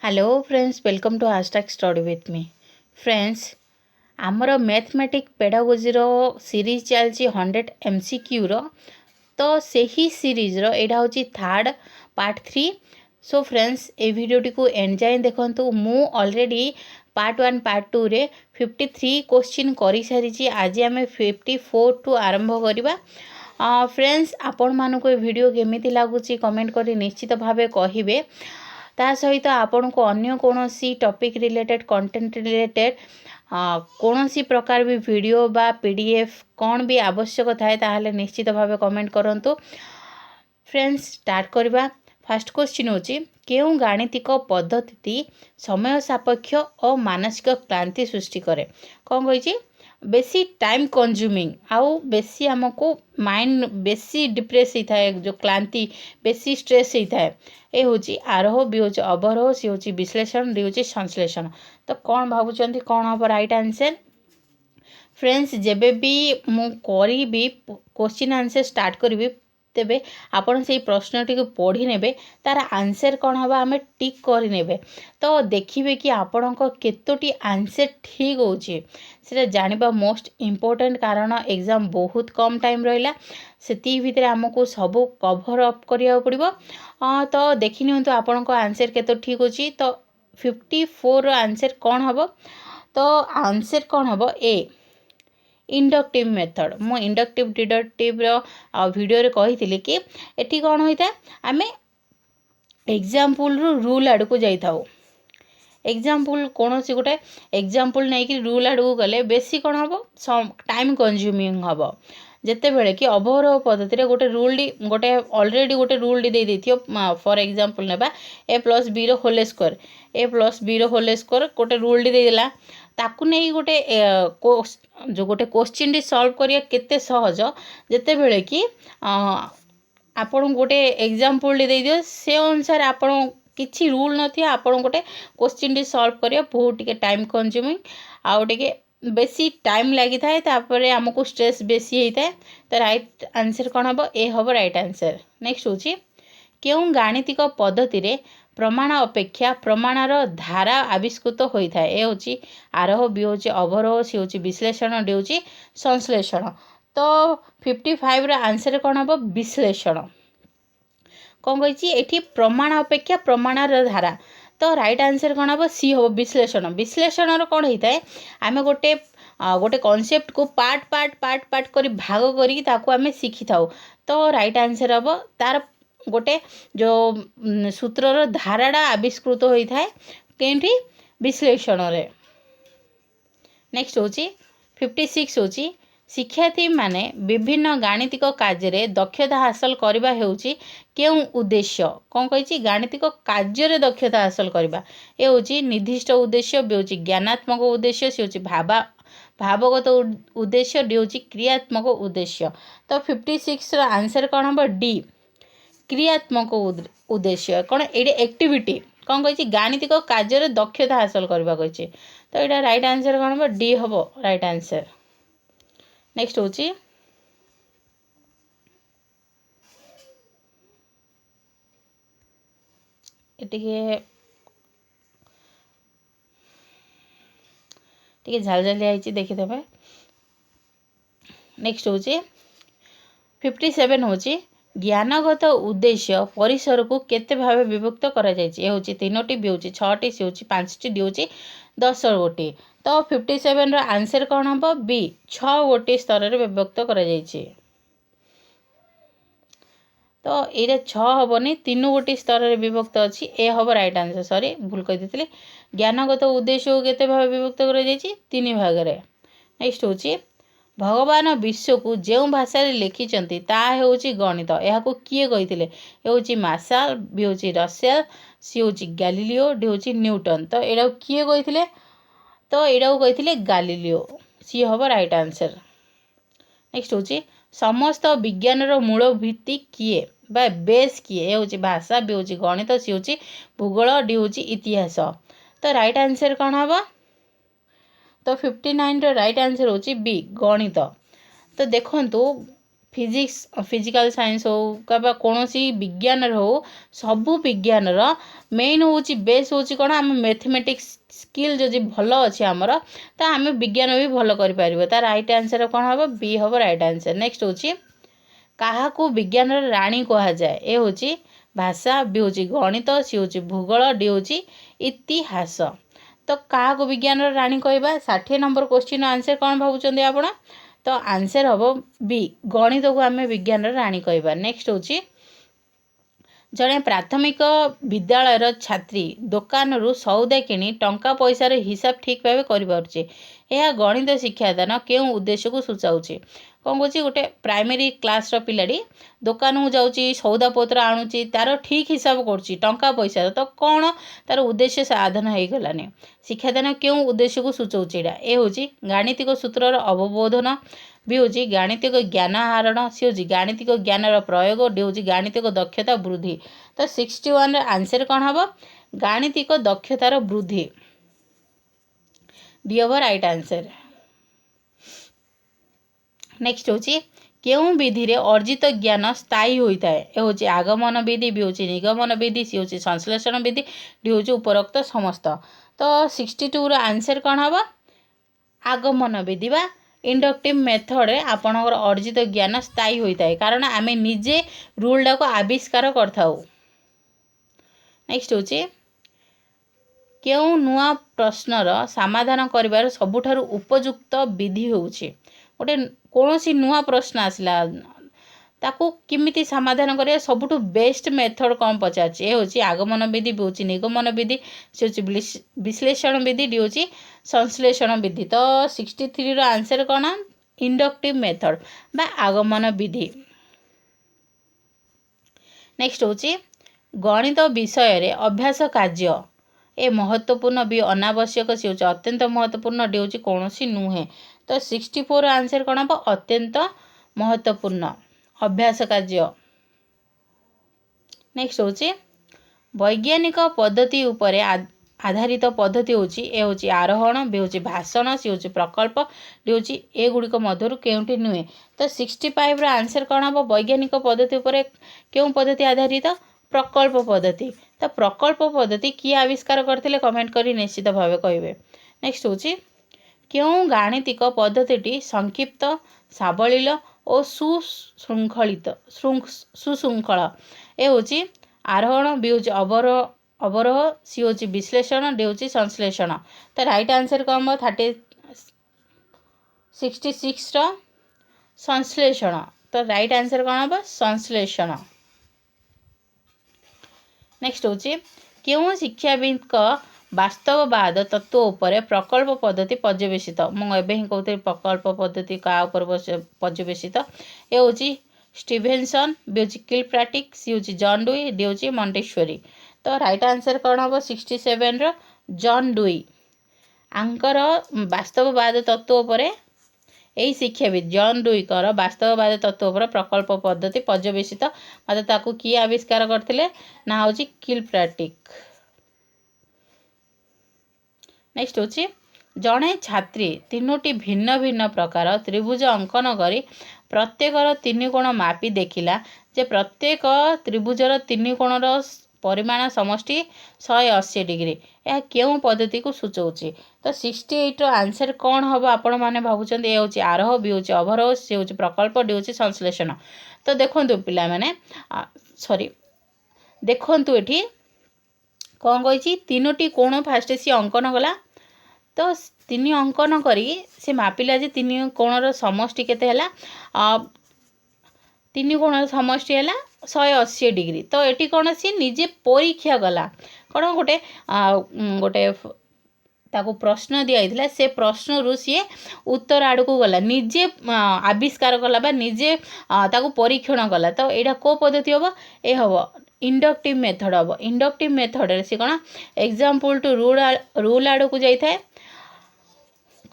Hello friends, welcome to hashtag study with me. Friends, आमर mathematic pedagogy series चलती 100 MCQ तो सही series यहाँ हूँ थर्ड पार्ट 3। सो फ्रेंड्स, ये वीडियोटी को एंड जाए देखो। मु ऑलरेडी पार्ट 1 पार्ट 2 रे 53 क्वेश्चन कर सारी। आज आम 54 टू आरंभ करवा। फ्रेंड्स, आपण मानक वीडियो केमिति लगुच कमेंट कर निश्चित भाव कहे। ता सहित आपण को अन्य कौन सी टॉपिक रिलेटेड कंटेंट रिलेटेड कौन सी प्रकार भी वीडियो बा पीडीएफ कौन भी आवश्यक थाए ताहले निश्चित भाव कमेंट करंतु। फ्रेंड्स, स्टार्ट करवा। फर्स्ट क्वेश्चन होची केउं गाणितिक पद्धति समय सापेक्ष और मानसिक क्लांति सृष्टि करे। कौन कही बेसी टाइम कंज्यूमिंग आउ बेसी आमको माइंड बेसी डिप्रेस होता है, जो क्लांति बेसी स्ट्रेस होता है। ये हूँ आरोह, बी हूँ अवरोह, सी हूँ विश्लेषण, डी हूँ संश्लेषण। तो कौन भावुं कौन हम राइट आंसर। फ्रेंड्स, जेबे भी मु करी क्वेश्चन आंसर स्टार्ट करी तेबे आपण से प्रश्नटी को पढ़ी नेबे, तार आंसर कौन हम आम टिक कर तो देखिए कि आपण केतोटी आंसर ठीक होता जानिबा मोस्ट इम्पोर्टेंट, कारण एग्जाम बहुत कम टाइम रहा से भितर आमको सब कभर अप करिया पड़िबो। तो देखि नियंतु आपण आंसर केतो ठीक होची। तो 54 आंसर कौन हम। तो आंसर कौन हम ए इंडक्टिव मेथड। मु इंडक्टिव डिडक्टिव वीडियो कही कि एटी कौन होता है आम एग्जाम्पल रूल आड़ को जाई थाउ। एग्जाम्पल कौन सी गोटे एग्जाम्पल नहीं कि रूल आड़ को गले बेसी कौन हम टाइम कंज्यूमिंग हम। जिते बेले कि अवरोह पद्धति गोटे रूल गोटे ऑलरेडी गोटे रूल दे दी फॉर एग्जाम्पल नेबा A plus B whole square, A plus B whole square गोटे रूल देला ताकू नहीं गोटे जो गोटे क्वेश्चन सॉल्व करिया केते सहज। जिते बेले कि आपण गोटे एग्जाम्पल दे दियो से अनुसार आपण किछि रूल नथिया आपण गोटे क्वेश्चन सॉल्व करिया बहुत टिके टाइम कंज्यूमिंग आउ टिके बेसी टाइम लगी थाए, तापर आमको स्ट्रेस बेसी होता है। तो राइट आंसर कौन हम ए हम राइट आंसर। नेक्स्ट हूँ केउं गाणितिक पद्धति रे प्रमाण अपेक्षा प्रमाणर धारा आविष्कृत होता है। ए हूँ आरोह, बी हूँ अवरोह, सी हूँ विश्लेषण, डी हूँ संश्लेषण। तो 55 आंसर कौन हम विश्लेषण। कौन कही एठी प्रमाण अपेक्षा प्रमाणर धारा। तो राइट आंसर कौन हम सी हम विश्लेषण। विश्लेषण कौन होता है आम गोटे गोटे कॉन्सेप्ट को पार्ट पार्ट पार्ट पार्ट कर भाग करें शिखी था। तो राइट आंसर हम तार गोटे जो सूत्रर धाराटा आविष्कृत होता है कहीं विश्लेषण रे। नेक्स्ट हूँ 56 हूँ शिक्षार्थी माने विभिन्न गाणितिक कार्य दक्षता हासिल करबा हेउची केउं उद्देश्य। कौन कही गाणितिक कार्य दक्षता हासिल करबा ए हूँ निर्दिष्ट उद्देश्य, बी हूँ ज्ञानात्मक उद्देश्य, सी हूँ भावगत उद्देश्य, डी हूँ क्रियात्मक उद्देश्य। तो 56 आंसर कौन हम डी क्रियात्मक उद्देश्य। कौन ये एक्टिविटी कौन कही गाणितिक कार्य दक्षता हासिल करबा कही। तो यहाँ राइट आंसर कौन हम डी हम राइट आंसर। नेक्स्ट हूँ टे झालझालिया है देखीदे। नेक्स्ट हूँ 57 हूँ ज्ञानगत उद्देश्य परिसर को केते भाव विभक्त करा जायछि। ए हूँ 3टी, बी हूँ 6टी, सी हूँ 5टी, डी हूँ 10 गोटी। तो 57 आंसर कौन हम बी 6 गोटी स्तर में विभक्त करा जायछि। तो ये 6 हेनी 3 गोटी स्तर में विभक्त अच्छी ए हम राइट आंसर। सॉरी भूल कही ज्ञानगत उद्देश्य को केते भाव विभक्त करा जायछि 3 भाग रे। नेक्स्ट हूँ भगवान विश्व को जो भाषा लिखिं ताहूँ गणित। यह किए कही हूँ मार्शल, बी हूँ रसेल, सी हूँ गैलीलियो, डी हूँ न्यूटन। तो यहाँ किए कही तो यहाँ कही गैलीलियो, सी हम राइट आंसर। नेक्स्ट हूँ समस्त विज्ञान मूल भित्ति किए बा बेस किए। ए हूँ भाषा, बी हूँ गणित, सी हूँ भूगोल, डी हूँ इतिहास। तो राइट आंसर कौन हम। तो 59 राइट आंसर हूँ बी गणित। तो देखंतु फिजिक्स फिजिकल साइंस हो कि कौन विज्ञान हो सबू विज्ञान मेन हूँ बेस हूँ कौन आम मैथमेटिक्स स्किल जदि भल अच्छे आमर तो आम विज्ञान भी भल कर तार राइट आंसर कौन हम बी हम राइट आंसर। नेक्स्ट हूँ क्या विज्ञान राणी कह जाए ए हूँ भाषा, बी हूँ गणित, सी हूँ भूगोल, डी हूँ इतिहास। तो क्या विज्ञान राणी कहवा 60 नंबर क्वेश्चन आंसर कौन भावुं आपण तो आंसर हम बी गणित को आम विज्ञान राणी कहवा। नेक्स्ट हूँ जड़े प्राथमिक विद्यालयर छात्री दुकान रु सौदा किणी टंका पैसार हिसाब ठीक भाव कर गणित शिक्षादान केउं उद्देश्य को सूचाऊँच कौन कौच गोटे प्राइमरी क्लास पिलाटी दुकान को जाऊँगी सौदापत्र आणुची तार ठीक हिसाब करुच्ची टंका पैसा तो कौन तार उद्देश्य साधन हो गलानी शिक्षादान केउं उद्देश्य को सूचाऊँच ए हूँ गाणितिक सूत्रर अवबोधन, बी हूँ गाणितिक ज्ञान आहरण, सी हूँ गाणितिक ज्ञानर प्रयोग, डी हूँ गाणितिक दक्षता वृद्धि। तो 61 आंसर कौन हम गाणितिक दक्षतार वृद्धि डी हम राइट आंसर। नेक्स्ट हूँ केउं विधि रे अर्जित ज्ञान स्थायी होता है ए हूँ आगमन विधि, बी हूँ निगमन विधि, सी हूँ संश्लेषण विधि, डी हूँ उपरोक्त समस्त। तो 62 आंसर कौन हम आगमन विधि बा इंडक्टिव मेथड रे आपणकर अर्जित ज्ञान स्थायी होता है कारण आम निजे रूल टाको आविष्कार करथाउ। नेक्स्ट हूँ केउं नुआ प्रश्नर समाधान करिवार सबुठारु उपयुक्त विधि होउछि गोटे कौन नुआ प्रश्न आसला ताकू किमिति समाधान करिया सबुठु बेस्ट मेथड कौन पचार ए हूँ आगमन विधि, बी हूँ निगमन विधि, से हूँ विश्लेषण विधि, डी हूँ संश्लेषण विधि। तो 63 आंसर कौन इंडक्टिव मेथड बा आगमन विधि। नेक्स्ट हूँ गणित विषय रे अभ्यास कार्य ए महत्वपूर्ण, बी अनावश्यक, सी हूँ अत्यंत महत्वपूर्ण, डी हूँ कौन नुहे। तो 64 आंसर कौन हम अत्यंत महत्वपूर्ण अभ्यास कार्य। नेक्स्ट हूँ वैज्ञानिक पद्धति उपरे आधारित पद्धति हूँ ए हूँ आरोहण, बी हूँ भाषण, सी हूँ प्रकल्प, डी हूँ ए गुड़िक मधुर केउंटी नुहे। तो 65 आंसर कौन हम वैज्ञानिक पद्धति उपरे केउं पद्धति आधारित प्रकल्प पद्धति। तो प्रकल्प पद्धति किए आविष्कार करथिले कमेंट करी निश्चित भाव कहिबे। नेक्स्ट हूँ केउं गाणितिक पद्धति संक्षिप्त, सावलील और सुशृंखलित सुशृंखल ए हूँ आरोहण, बी हूँ अवरोह, सी हूँ विश्लेषण, डी हूँ संश्लेषण। तो राइट आंसर कौन हम 66 संश्लेषण। तो राइट आंसर कौन हम संश्लेषण। नेक्स्ट हूँ केउं शिक्षाविद वास्तववाद तत्व उपरे प्रकल्प पद्धति पर्यवेसित मुझे ही कहते प्रकल्प पद्धति क्या पर्यवेसित ए हूँ स्टीभेनसन, बी हूँ किलप्राटिक, सी हूँ जॉन डुई, डी हूँ मॉन्टेसरी। तो राइट आंसर कौन हम 67 जॉन डुई आंकर वास्तववाद तत्व उपरे यही शिक्षाविद जॉन डुईकर वास्तववाद तत्व पर प्रकल्प पद्धति पर्यवेसित मतलब ताकू किए आविष्कार करथिले ना हूँ किलप्राटिक। नेक्स्ट हूँ जड़े छात्री 3टी भिन्न भिन्न प्रकार त्रिभुज अंकन करी प्रत्येकर 3 कोण मापी देखिला जे प्रत्येक त्रिभुजर 3 कोणर परिमाण समष्टि 180 डिग्री यह केउं पद्धति को सूचाऊँच। तो 68 आंसर कौन हम आपण मैंने भावुं ए हूँ आरोह, बी हूँ अवरोह, सी हूँ प्रकल्प, डी हूँ संश्लेषण। तो देखु पिला माने सॉरी देखु ये कौन कही 3टी कोण फास्ट सी अंकन गला तो 3 अंकन करी से मापिला जे 3 कोणर समष्टि केते हैला 3 कोणर समष्टि हैला 180 डिग्री। तो एटी कौन सी निजे परीक्षा गला कौन गोटे गोटे ताको प्रश्न दिया से प्रश्न रु सी उत्तर आड़ को गला निजे आविष्कार कला बा निजे ताको परीक्षण कला। तो यहाँ को पद्धति हम ए हम इंडक्टिव मेथड हम इंडक्टिव मेथड सी कौन एग्जाम्पल टू रूल आड़ को जाए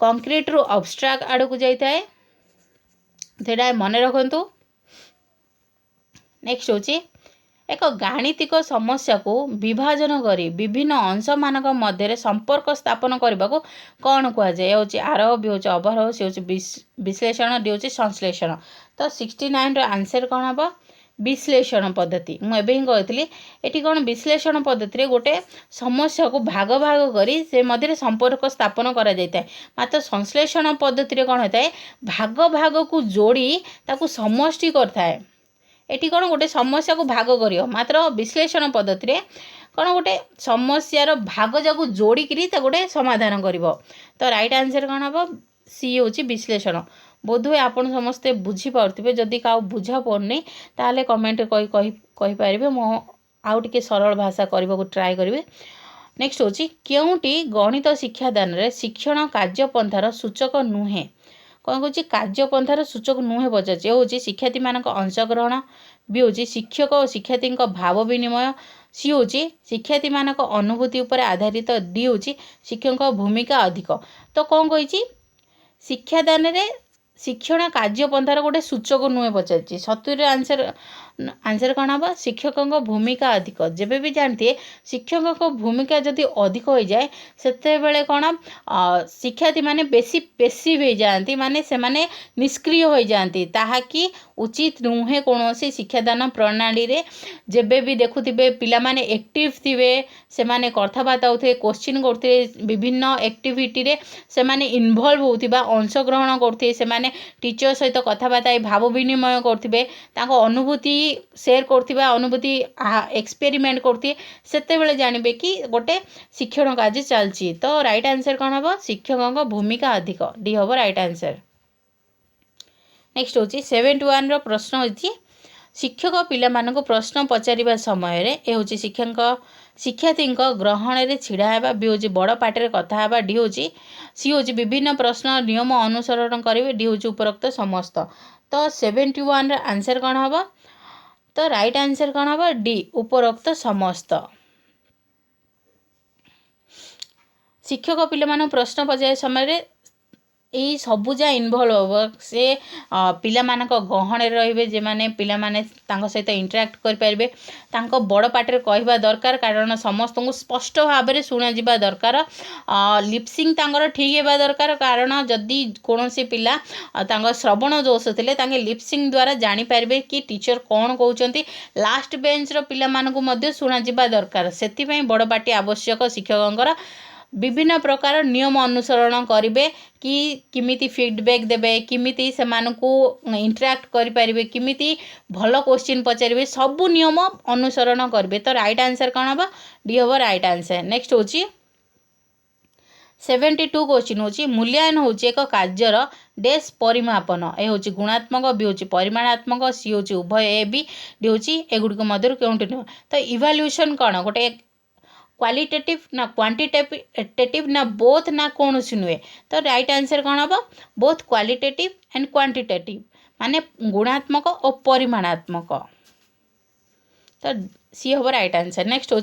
कंक्रीट रु अब्स्ट्राक्ट आड़ को जाए मन रखु। नेक्स्ट हूँ एक गाणितिक समस्या को विभाजन करी विभिन्न अंश मानक मध्य संपर्क स्थापन करने को कौन कहुए हूँ आरोह बी हूँ अवरोह सी हूँ विश्लेषण डी हूँ संश्लेषण। तो 69 आंसर कौन हम विश्लेषण पद्धति मुझे ही कही ये कौन विश्लेषण पद्धति गोटे समस्या को भाग भाग करी से मध्य संपर्क स्थापन करा जाए मात्र संश्लेषण पद्धति कौन होता है भाग भाग को जोड़ी ताकू समष्टि करता है। एटी कौन गोटे समस्या को भाग कर मात्र विश्लेषण पद्धति कौन गोटे समस्यार भाग जाक जोड़िकी गोटे समाधान कर। तो राइट आंसर कौन हम सी हूँ विश्लेषण। बोधहुए आपन समस्ते बुझीपारे जदि का बुझा पड़नी ताले कमेंट कहीपर मु आउ टे सरल भाषा करने को ट्राए करेंगे। नेक्स्ट हूँ क्योंटी गणित शिक्षादान रे शिक्षण कार्यपंथार सूचक नुहे कौन कौन कार्यपंथार सूचक नुहे पचार हूँ शिक्षार्थी मान अंशग्रहण बी हूँ शिक्षक और शिक्षार्थी भाव विनिमय सी हूँ शिक्षार्थी मान अनुभूति उपर आधारित डी हूँ शिक्षक भूमिका अधिक। तो कौन कही शिक्षादान रे शिक्षण कार्यपंथार गोटे सूचक नुहे पचार 70 आंसर कौन हम शिक्षकों भूमिका अधिक। जेबे भी जानते शिक्षकों भूमिका जदि अधिक हो जाए सेते बेले कौन शिक्षार्थी माने बेसी पेसिव हो जाती माने से माने निष्क्रिय हो जाती ताकि उचित नुहे कौन सी शिक्षादान प्रणाली रे जेबे भी देखुथिबे पिला माने एक्टिव थिबे से माने कथबार्ता होते क्वेश्चन करते विभिन्न एक्टिविटी रे से माने इन्वॉल्व होथिबा अंशग्रहण करते से माने टीचर सहित कथबार्ता भाव विनिमय करथिबे ताको अनुभूति शेयर करथिबा अनुभूति एक्सपेरिमेंट करथि सेते बेले जानबे कि गोटे शिक्षण कार्य चलची। तो राइट आंसर कौन हम शिक्षकों भूमिका अधिक डी हम राइट आंसर। नेक्स्ट हूँ 71 प्रश्न होती शिक्षक पिला मानक प्रश्न पचारिबा समय रे ए हूँ शिक्षार्थी ग्रहण में छिड़ा बी हूँ बड़ पाटे कथा डी हूँ सी हूँ विभिन्न प्रश्न नियम अनुसरण करेंगे डी हूँ उपरोक्त समस्त। तो 71 आंसर कौन हम तो राइट आंसर कौन हम डी उपरोक्त समस्त। शिक्षक पिला मानक प्रश्न पचार समय यही सबुजा इनवल्व हम से पिला मानक गहण रे जे माने पिला माने तांको सहित इंटराक्ट करें बड़ पाटे कहवा दरकार कारण समस्त को स्पष्ट भाव में शुणा जा दरकार लिपसिंग तांकर ठीक है दरकार कारण जदि कौन सी पिला श्रवण दोष थे लिपसिंग द्वारा जानीपारे कि टीचर कौन कहते लास्ट बेंच पिला मानकु मध्य शुणा जा दरकार से बड़ पाटी आवश्यक शिक्षकों विभिन्न प्रकार नियम अनुसरण करेंगे कि किमिति फीडबैक देबे किमिति से मानकु इंटराक्ट करि परिबे किमिति भलो क्वेश्चन पचारिबे सबु नियम अनुसरण करेंगे। तो राइट आंसर कौन हम डी हम राइट आंसर। नेक्स्ट हूँ 72 क्वेश्चन हूँ मूल्यांकन हूँ एक कार्यर डेस परिमापन ए हूँ गुणात्मक बी हूँ परिमाणात्मक सी हूँ उभय ए बी डी हूँ एगुड़िक मध्य केउंटी नुह। तो इवाल्यूएशन कौन गोटे क्वालिटेटिव ना क्वांटिटेटिव ना बोथ ना कौन सी नुहे। तो राइट आंसर कौन हम बोथ क्वालिटेटिव एंड क्वांटिटेटिव माने गुणात्मक और परिमाणात्मक। तो सी हम राइट आंसर। नेक्स्ट हूँ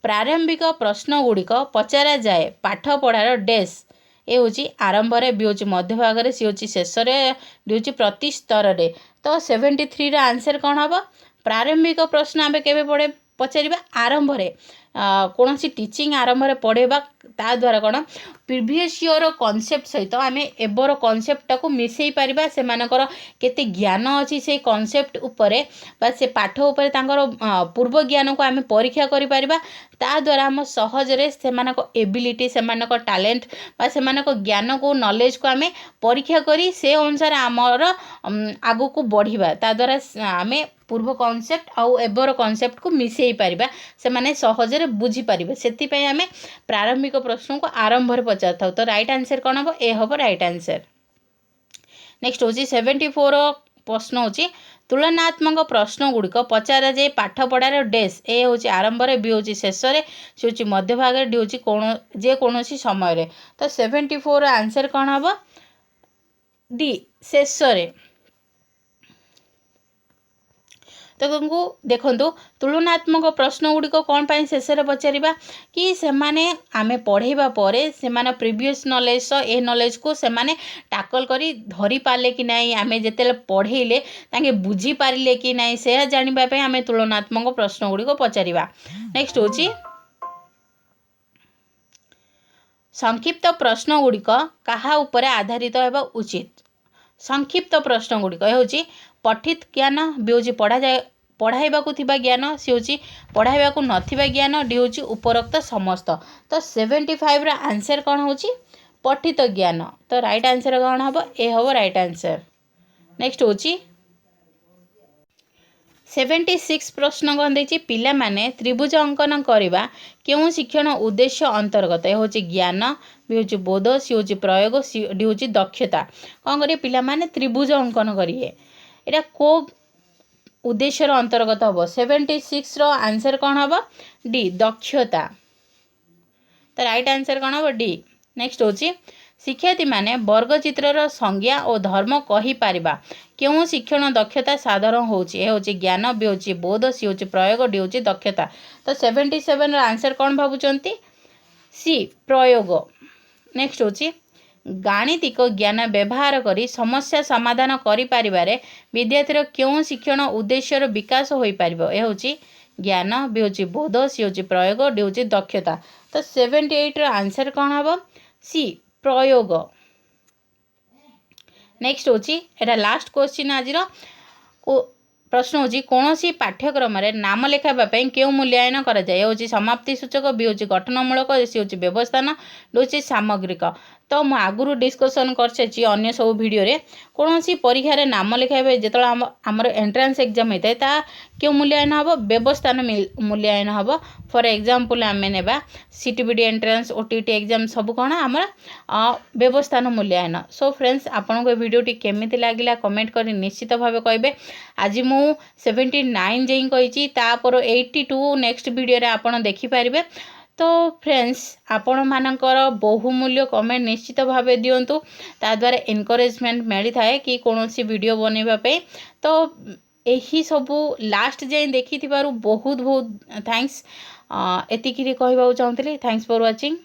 प्रारंभिक प्रश्न गुड़िक पचारा जाए पाठ पढ़ार डेस ए हूँ आरंभ बी हूँ मध्य भाग सी हूँ शेष डी हूँ प्रति स्तर रे। तो 73 आंसर कौन हम प्रारंभिक प्रश्न आम के पचार आरंभ कौन सी टीचिंग आरंभ पढ़ेबा ता द्वारा कौन प्रीवियस ईयर कॉन्सेप्ट सहित आम एबर कॉन्सेप्ट को मिसई पारिबा से मानकर केते ज्ञान अच्छी से कॉन्सेप्ट उपरे बा से पाठ उपरे तांकर पूर्व ज्ञान को आम परीक्षा करि पारिबा ता द्वारा हम सहजरे से मानक एबिलिटी से मानक टैलेंट बा से मानक ज्ञान को नॉलेज को आम परीक्षा करी से अनुसार आमर आगु को बढ़िबा ता द्वारा आम पूर्व कॉन्सेप्ट आउ एबर कॉन्सेप्ट को मिसई पारिबा से माने सहजरे बुझी पारिबे सेति पय आम प्रारंभिक प्रश्न को आरंभ रे पचार था। तो राइट आंसर कौन हम ए हम राइट आंसर। नेक्स्ट हूँ 74 प्रश्न हूँ तुलनात्मक प्रश्न गुड़िक पचारा जाए पाठ पढ़ार डेस ए हूँ आरंभ बी हूँ शेष सी हूँ मध्य भाग डी हूँ जेकोसी समय रे। तो 74 आंसर कौन हम डी शेष रे। तो देखंतु तुलनात्मक प्रश्न गुड़िक कौन पाई शेष पचारिबा कि सेमाने आमे पढ़ेबा परे सेमाने प्रीवियस नॉलेज ए नॉलेज को सेमाने टाकल करी धरी पाले कि नहीं आमे जेतेले पढ़ेले ताके बुझी पारिले कि नहीं से जानिबा पे आमे तुलनात्मक प्रश्न गुड़िक पचारिबा। नेक्स्ट होची संक्षिप्त प्रश्न गुड़िक कहा उपरे आधारित हेबा उचित। संक्षिप्त प्रश्न गुड़िक होची पठित ज्ञान बी होची पढ़ाइबाकू थिबा ज्ञान सी होची पढ़ाइबाकू नथिबा ज्ञान डी होची उपरोक्त समस्त। तो 75 रा आंसर कौन होची पठित ज्ञान। तो राइट आंसर कौन हबो ए हबो राइट आंसर। नेक्स्ट होची 76 प्रश्न कौन देखिए पिला माने त्रिभुज अंकन करवा क्यों शिक्षण उद्देश्य अंतर्गत ए होची ज्ञान बी होची बोध सी होची प्रयोग सी डी होची दक्षता। कौन करिए पिला माने त्रिभुज अंकन करिए एटा को उद्देश्य अंतर्गत हम 76 रो आंसर कौन हम डी दक्षता। तो राइट आंसर कौन हम डी। नेक्स्ट होची शिक्षार्थी माने वर्गचित्र संज्ञा और धर्म कही पारिबा क्यों शिक्षण दक्षता साधारण होची ए होची ज्ञान बी होची बोध सी होची प्रयोग डी होची दक्षता। तो 77 रो आंसर कौन भाबुचंती सी प्रयोग। नेक्स्ट होची गाणितिक ज्ञान व्यवहार करी समस्या समाधान करि पारिबारे विद्यार्थीर क्यों शिक्षण उद्देश्यर विकास होई पारिबो ए होची ज्ञान बी होची बोध सी होची प्रयोग डी होची दक्षता। तो 78 रो आंसर कौन हबो सी प्रयोग। नेक्स्ट होची एटा लास्ट क्वेश्चन आजिर प्रश्न होची कौन सी पाठ्यक्रम रे नाम लेखाबा पई क्यों मूल्यांकन करा जाय होची समाप्ति सूचक बी होची गठनमूलक सी होची व्यवस्थान डी होची सामग्रिक। तो मु आगुरु डिस्कसन करछि अन्य सब वीडियो रे कौन सी परीक्षा रे नाम लेखाबे जेतला हमर एंट्रेंस एग्जाम हेतै ता क्यों मूल्यांकन हबो व्यवस्थान मूल्यांकन हबो। फॉर एग्जांपल आमे नेबा सीटीबीडी एंट्रेंस ओटीटी एग्जाम सब कोन हमर व्यवस्थान मूल्यांकन। सो फ्रेंड्स आपन को वीडियो टी केमिति लागिला कमेंट करी निश्चित भाबे कहबे। आज मु 79 जेई कहिछि तापर 82 नेक्स्ट वीडियो रे आपन देखि पारिबे। तो फ्रेंड्स आपण मानकर बहुमूल्य कमेंट निश्चित भावे दियंतु ता द्वारा एनकरेजमेंट मिली थाए कि कौन सी वीडियो बनैबा पे। तो यही सबू लास्ट जाए देखि बहुत बहुत थैंक्स एतिकी कहबा चाहूँगी। Thanks for watching.